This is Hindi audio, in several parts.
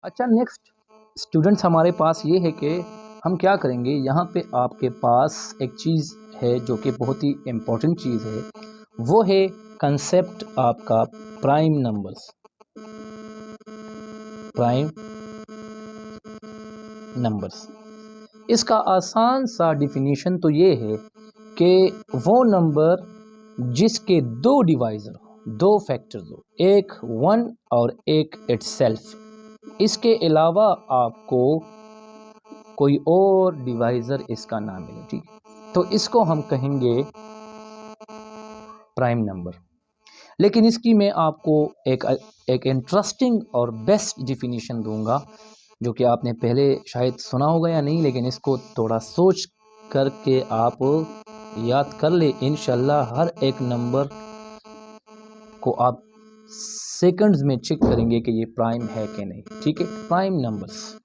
अच्छा, नेक्स्ट स्टूडेंट्स हमारे पास ये है कि हम क्या करेंगे। यहाँ पे आपके पास एक चीज़ है जो कि बहुत ही इम्पोर्टेंट चीज़ है, वो है कंसेप्ट आपका प्राइम नंबर्स। प्राइम नंबर्स, इसका आसान सा डिफिनीशन तो ये है कि वो नंबर जिसके दो डिवाइज़र हो, दो फैक्टर्स हो, एक 1 और एक इटसेल्फ, इसके अलावा आपको कोई और डिवाइज़र इसका ना मिले, ठीक है। तो इसको हम कहेंगे प्राइम नंबर। लेकिन इसकी मैं आपको एक इंटरेस्टिंग और बेस्ट डिफिनीशन दूंगा, जो कि आपने पहले शायद सुना होगा या नहीं, लेकिन इसको थोड़ा सोच करके आप याद कर ले। इंशाल्लाह हर एक नंबर को आप सेकंड्स में चेक करेंगे कि ये प्राइम है कि नहीं, ठीक है। प्राइम नंबर्स,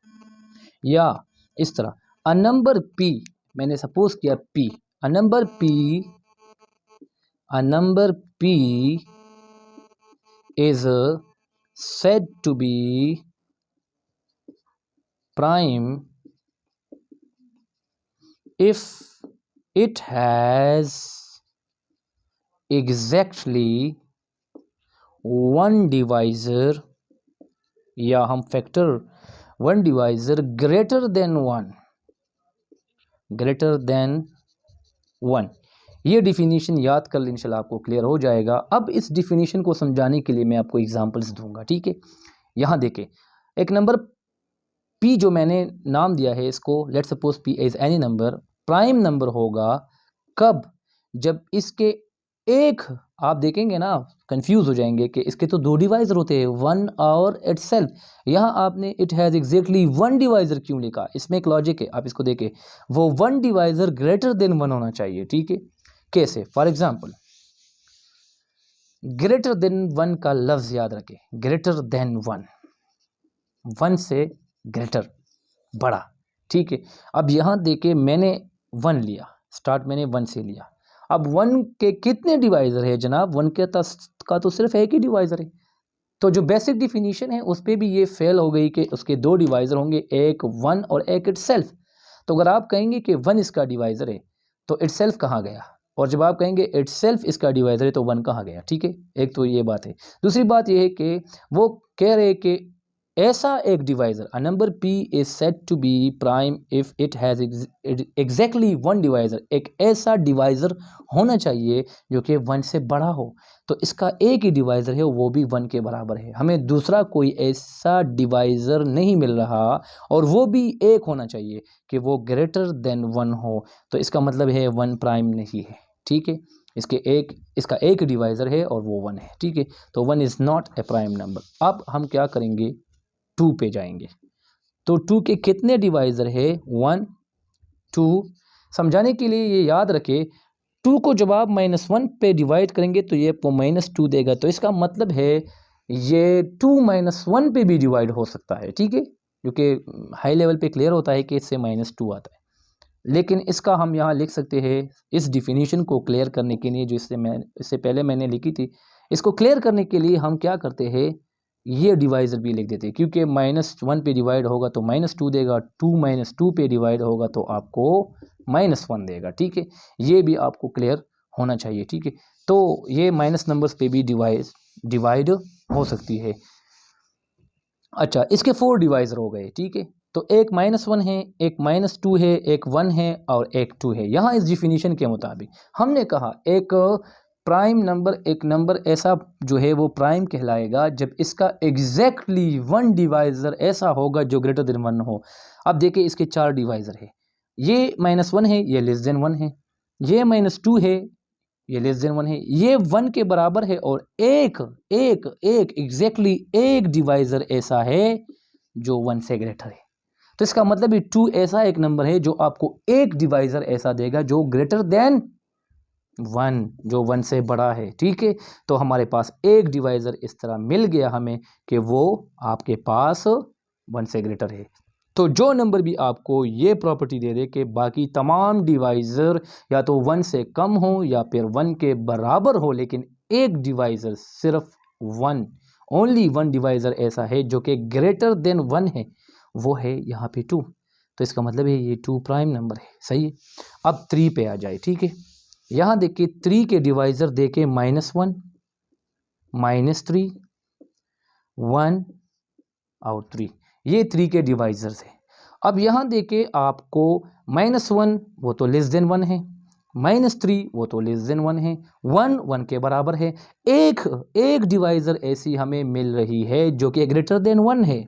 या इस तरह अ नंबर पी, मैंने सपोज किया P, a number P is said to be prime if it has exactly one divisor, या हम factor one divisor greater than one. ये डिफिनीशन याद कर लें, इंशाल्लाह आपको क्लियर हो जाएगा। अब इस डिफिनीशन को समझाने के लिए मैं आपको एग्जांपल्स दूंगा, ठीक है। यहाँ देखें, एक नंबर पी जो मैंने नाम दिया है इसको, let's suppose P is any number, prime number होगा कब, जब इसके एक, आप देखेंगे ना कंफ्यूज हो जाएंगे कि इसके तो दो डिवाइजर होते हैं, वन और इटसेल्फ। यहाँ आपने it has exactly one divisor क्यों लिखा, इसमें एक लॉजिक है, आप इसको देखें। वो one divisor greater than one होना चाहिए, ठीक है। कैसे? For example, greater than one का लफ्ज याद रखें, ग्रेटर देन वन, वन से ग्रेटर, बड़ा, ठीक है। अब यहाँ देखे मैंने वन लिया, स्टार्ट मैंने वन से लिया। अब वन के कितने डिवाइजर है जनाब? वन का तो सिर्फ एक ही डिवाइजर है। तो जो बेसिक डिफिनीशन है उस पर भी ये फेल हो गई कि उसके दो डिवाइजर होंगे, एक वन और एक इटसेल्फ। तो अगर आप कहेंगे कि वन इसका डिवाइजर है तो इटसेल्फ कहाँ गया, और जब आप कहेंगे इटसेल्फ इसका डिवाइजर है तो वन कहाँ गया, ठीक है। एक तो ये बात है। दूसरी बात ये है कि वो कह रहे कि ऐसा एक divisor, a number p is said to be prime if it has exactly one divisor, एक ऐसा डिवाइजर होना चाहिए जो कि वन से बड़ा हो। तो इसका एक ही डिवाइजर है, वो भी वन के बराबर है। हमें दूसरा कोई ऐसा डिवाइजर नहीं मिल रहा, और वो भी एक होना चाहिए कि वो ग्रेटर देन वन हो। तो इसका मतलब है वन प्राइम नहीं है, ठीक है। इसका एक डिवाइजर है और वो वन है, ठीक है। तो one is not a prime number. अब हम क्या करेंगे, टू पे जाएंगे। तो टू के कितने डिवाइजर है? One, two. समझाने के लिए ये याद रखें, टू को जब आप -1 पे डिवाइड करेंगे तो ये आपको -2 देगा। तो इसका मतलब है ये 2 -1 पे भी डिवाइड हो सकता है, ठीक है, क्योंकि हाई लेवल पे क्लियर होता है कि इससे -2 आता है। लेकिन इसका हम यहाँ लिख सकते हैं, इस डिफिनीशन को क्लियर करने के लिए जो इससे पहले मैंने लिखी थी, इसको क्लियर करने के लिए हम क्या करते हैं, ये डिवाइज़र भी लिख देते हैं। क्योंकि -1 पे डिवाइड होगा तो -2 देगा, 2 -2 पे डिवाइड होगा तो आपको -1 देगा, ठीक है। ये भी आपको क्लियर होना चाहिए, ठीक है। तो ये माइनस नंबर्स पे भी डिवाइड हो सकती है। अच्छा, इसके 4 डिवाइज़र हो गए, ठीक है। तो एक -1 है, एक -2 है, एक 1 है और एक 2 है। यहाँ इस डिफिनीशन के मुताबिक हमने कहा एक प्राइम नंबर, एक नंबर ऐसा जो है वो प्राइम कहलाएगा जब इसका एग्जैक्टली वन डिवाइज़र ऐसा होगा जो ग्रेटर देन वन हो। अब देखिए इसके 4 डिवाइज़र है, ये -1 है, ये लेस देन 1 है, ये -2 है, ये लेस देन 1 है, ये 1 के बराबर है, और एक एक एक एग्जैक्टली एक डिवाइज़र ऐसा है जो 1 से ग्रेटर है। तो इसका मतलब ये 2 ऐसा एक नंबर है जो आपको एक डिवाइज़र ऐसा देगा जो ग्रेटर देन 1, जो 1 से बड़ा है, ठीक है। तो हमारे पास एक डिवाइज़र इस तरह मिल गया हमें कि वो आपके पास 1 से ग्रेटर है। तो जो नंबर भी आपको ये प्रॉपर्टी दे दे कि बाकी तमाम डिवाइज़र या तो 1 से कम हो या फिर 1 के बराबर हो, लेकिन एक डिवाइज़र सिर्फ 1, ओनली वन डिवाइज़र ऐसा है जो कि ग्रेटर देन 1 है, वो है यहाँ पे 2। तो इसका मतलब है ये 2 प्राइम नंबर है। सही है। अब 3 पे आ जाए। ठीक है, यहाँ देखिए 3 के डिवाइज़र देखे -1, -3, 1 और 3, ये 3 के डिवाइज़र्स है। अब यहाँ देखिए आपको -1 वो तो लेस देन 1 है, -3 वो तो लेस देन 1 है, 1 1 के बराबर है। एक डिवाइज़र ऐसी हमें मिल रही है जो कि ग्रेटर देन 1 है।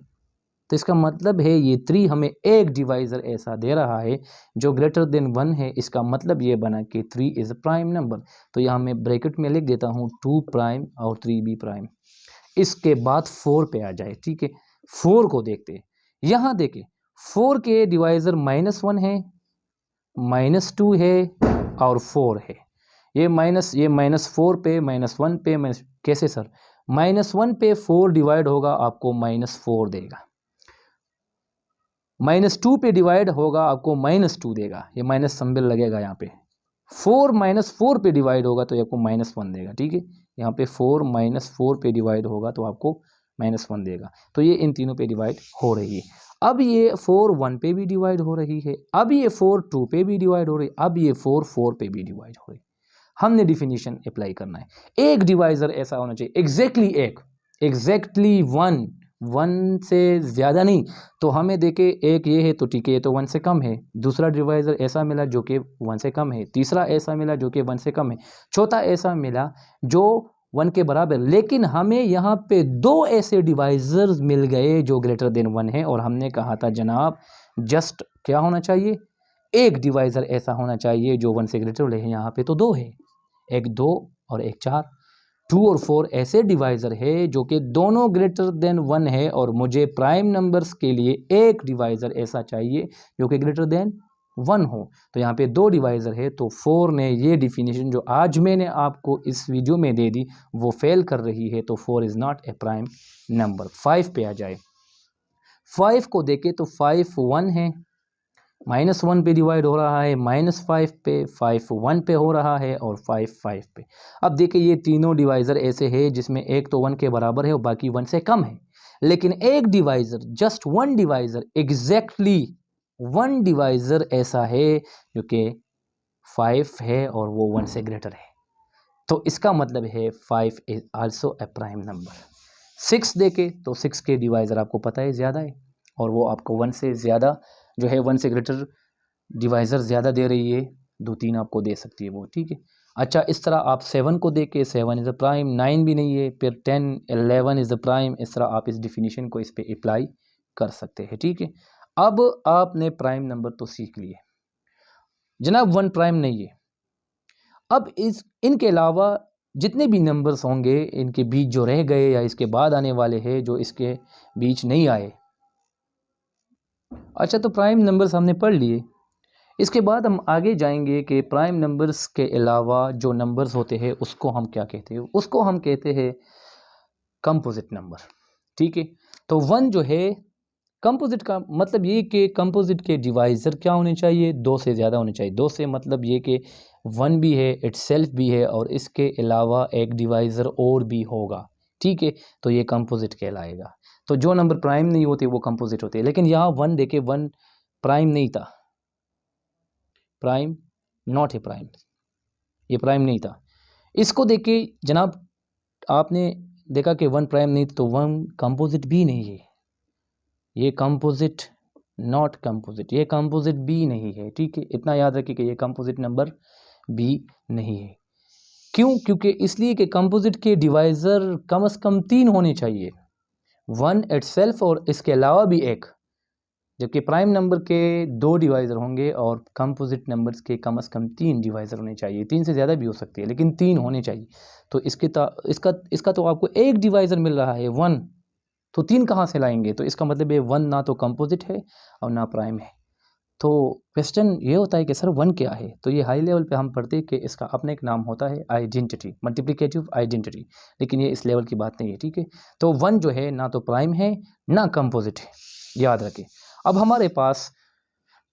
तो इसका मतलब है ये 3 हमें एक डिवाइज़र ऐसा दे रहा है जो ग्रेटर देन 1 है। इसका मतलब ये बना कि 3 इज़ अ प्राइम नंबर। तो यहाँ मैं ब्रैकेट में लिख देता हूँ 2 प्राइम और 3 भी प्राइम। इसके बाद 4 पे आ जाए। ठीक है, 4 को देखते हैं। यहाँ देखें 4 के डिवाइज़र -1 है, -2 है और 4 है। ये -4 पे -1 पे कैसे सर? -1 पे 4 डिवाइड होगा आपको -4 देगा, -2 पे डिवाइड होगा आपको -2 देगा, ये माइनस सिंबल लगेगा यहाँ पे। 4 -4 पे डिवाइड होगा तो आपको -1 देगा। ठीक है, यहाँ पे 4 -4 पे डिवाइड होगा तो आपको -1 देगा। तो ये इन तीनों पे डिवाइड हो रही है। अब ये 4 1 पे भी डिवाइड हो रही है, अब ये 4 2 पे भी डिवाइड हो रही है, अब ये 4 4 पे भी डिवाइड हो रही है। हमने डिफिनीशन अप्लाई करना है। एक डिवाइज़र ऐसा होना चाहिए एग्जैक्टली एग्जैक्टली 1 से ज़्यादा नहीं। तो हमें देखे एक ये है तो ठीक है, ये तो 1 से कम है। दूसरा डिवाइज़र ऐसा मिला जो कि 1 से कम है, तीसरा ऐसा मिला जो कि 1 से कम है, चौथा ऐसा मिला जो 1 के बराबर। लेकिन हमें यहाँ पे 2 ऐसे डिवाइज़र्स मिल गए जो ग्रेटर देन 1 है, और हमने कहा था जनाब जस्ट क्या होना चाहिए, एक डिवाइज़र ऐसा होना चाहिए जो 1 से ग्रेटर है। यहाँ पे तो 2 है, एक 2 और एक 4। 2 और 4 ऐसे डिवाइज़र है जो कि दोनों ग्रेटर देन 1 है, और मुझे प्राइम नंबर्स के लिए एक डिवाइज़र ऐसा चाहिए जो कि ग्रेटर देन 1 हो। तो यहाँ पे 2 डिवाइज़र है, तो 4 ने ये डिफिनीशन जो आज मैंने आपको इस वीडियो में दे दी वो फेल कर रही है। तो 4 is not a prime number. 5 पे आ जाए। 5 को देखें तो 5 1 है, -1 पे डिवाइड हो रहा है, -5 पे, 5 1 पे हो रहा है और 5 5 पे। अब देखिए ये तीनों डिवाइज़र ऐसे हैं जिसमें एक तो 1 के बराबर है और बाकी 1 से कम है। लेकिन एक divisor, just 1 divisor, exactly 1 divisor ऐसा है जो कि 5 है और वो 1 से ग्रेटर है। तो इसका मतलब है 5 is also a prime number. 6 देखें तो 6 के डिवाइज़र आपको पता है ज़्यादा है, और वो आपको 1 से ज़्यादा जो है 1 से ग्रेटर डिवाइज़र ज़्यादा दे रही है, 2-3 आपको दे सकती है वो। ठीक है, अच्छा इस तरह आप 7 को देख के 7 इज़ अ प्राइम, 9 भी नहीं है, फिर 10 11 इज़ अ प्राइम। इस तरह आप इस डिफिनीशन को इस पे अप्लाई कर सकते हैं। ठीक है, अब आपने प्राइम नंबर तो सीख लिए जनाब, 1 प्राइम नहीं है। अब इनके अलावा जितने भी नंबर्स होंगे इनके बीच जो रह गए या इसके बाद आने वाले हैं जो इसके बीच नहीं आए, अच्छा तो प्राइम नंबर्स हमने पढ़ लिए। इसके बाद हम आगे जाएंगे कि प्राइम नंबर्स के अलावा जो नंबर्स होते हैं उसको हम क्या कहते हैं। उसको हम कहते हैं कंपोजिट नंबर। ठीक है, तो 1 जो है कंपोजिट का मतलब ये कि कंपोजिट के डिवाइज़र क्या होने चाहिए, 2 से ज़्यादा होने चाहिए। 2 से मतलब ये कि 1 भी है, इटसेल्फ भी है, और इसके अलावा एक डिवाइज़र और भी होगा। ठीक है, तो ये कंपोजिट कहलाएगा। तो जो नंबर प्राइम नहीं होते वो कंपोजिट होते हैं। लेकिन यहाँ 1 देखे, 1 प्राइम नहीं था, प्राइम नॉट ए प्राइम, ये प्राइम नहीं था। इसको देख के जनाब आपने देखा कि 1 प्राइम नहीं, तो 1 कंपोजिट भी नहीं है, ये कंपोजिट नॉट कंपोजिट, ये कंपोजिट भी नहीं है। ठीक है, इतना याद रखिए कि ये कंपोजिट नंबर भी नहीं है। क्यों? क्योंकि इसलिए कि कंपोजिट के डिवाइज़र कम से कम 3 होने चाहिए, 1 इटसेल्फ और इसके अलावा भी एक। जबकि प्राइम नंबर के 2 डिवाइज़र होंगे और कंपोजिट नंबर्स के कम से कम 3 डिवाइज़र होने चाहिए। 3 से ज़्यादा भी हो सकती है लेकिन 3 होने चाहिए। तो इसका तो आपको एक डिवाइज़र मिल रहा है 1, तो 3 कहाँ से लाएंगे? तो इसका मतलब है 1 ना तो कंपोजिट है और ना प्राइम है। तो क्वेश्चन ये होता है कि सर 1 क्या है? तो ये हाई लेवल पे हम पढ़ते हैं कि इसका अपना एक नाम होता है आइडेंटिटी, मल्टीप्लिकेटिव आइडेंटिटी, लेकिन ये इस लेवल की बात नहीं है। ठीक है, तो 1 जो है ना तो प्राइम है ना कंपोजिट है, याद रखें। अब हमारे पास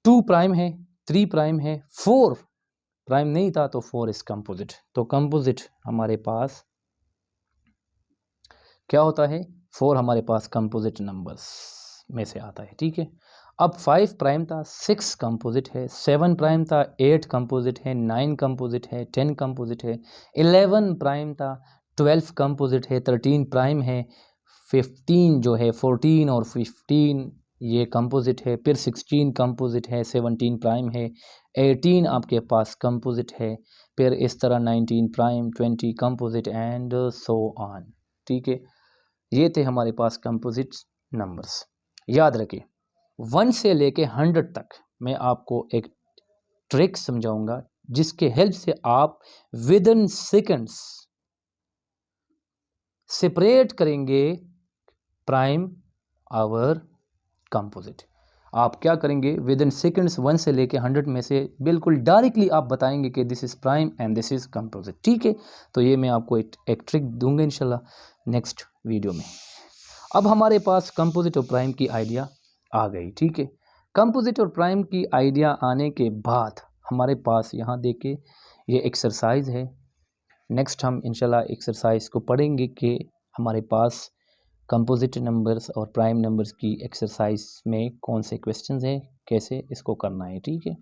2 प्राइम है, 3 प्राइम है, 4 प्राइम नहीं था तो 4 इज़ कंपोजिट। तो कंपोजिट हमारे पास क्या होता है, 4 हमारे पास कंपोजिट नंबर्स में से आता है, ठीक है। अब 5 प्राइम था, 6 कंपोजिट है, 7 प्राइम था, 8 कंपोजिट है, 9 कंपोजिट है, 10 कंपोजिट है, 11 प्राइम था, 12 कंपोजिट है, 13 प्राइम है, 15 जो है 14 और 15 ये कंपोजिट है, फिर 16 कंपोजिट है, 17 प्राइम है, 18 आपके पास कंपोजिट है, फिर इस तरह 19 prime, 20 composite and so on, ठीक है। ये थे हमारे पास कंपोजिट नंबर्स। याद रखिए 1 से लेके 100 तक मैं आपको एक ट्रिक समझाऊंगा जिसके हेल्प से आप विद इन सेकेंड्स सेपरेट करेंगे प्राइम और कंपोजिट। आप क्या करेंगे, विद इन सेकेंड्स 1 से लेके 100 में से बिल्कुल डायरेक्टली आप बताएंगे कि this is prime and this is composite, ठीक है। तो ये मैं आपको एक ट्रिक दूंगा इंशाल्लाह नेक्स्ट वीडियो में। अब हमारे पास कंपोजिट और प्राइम की आइडिया आ गई, ठीक है। कंपोजिट और प्राइम की आइडिया आने के बाद हमारे पास यहाँ देखिए ये एक्सरसाइज है। नेक्स्ट हम इंशाल्लाह एक्सरसाइज को पढ़ेंगे कि हमारे पास कंपोजिट नंबर्स और प्राइम नंबर्स की एक्सरसाइज में कौन से क्वेश्चंस हैं, कैसे इसको करना है, ठीक है।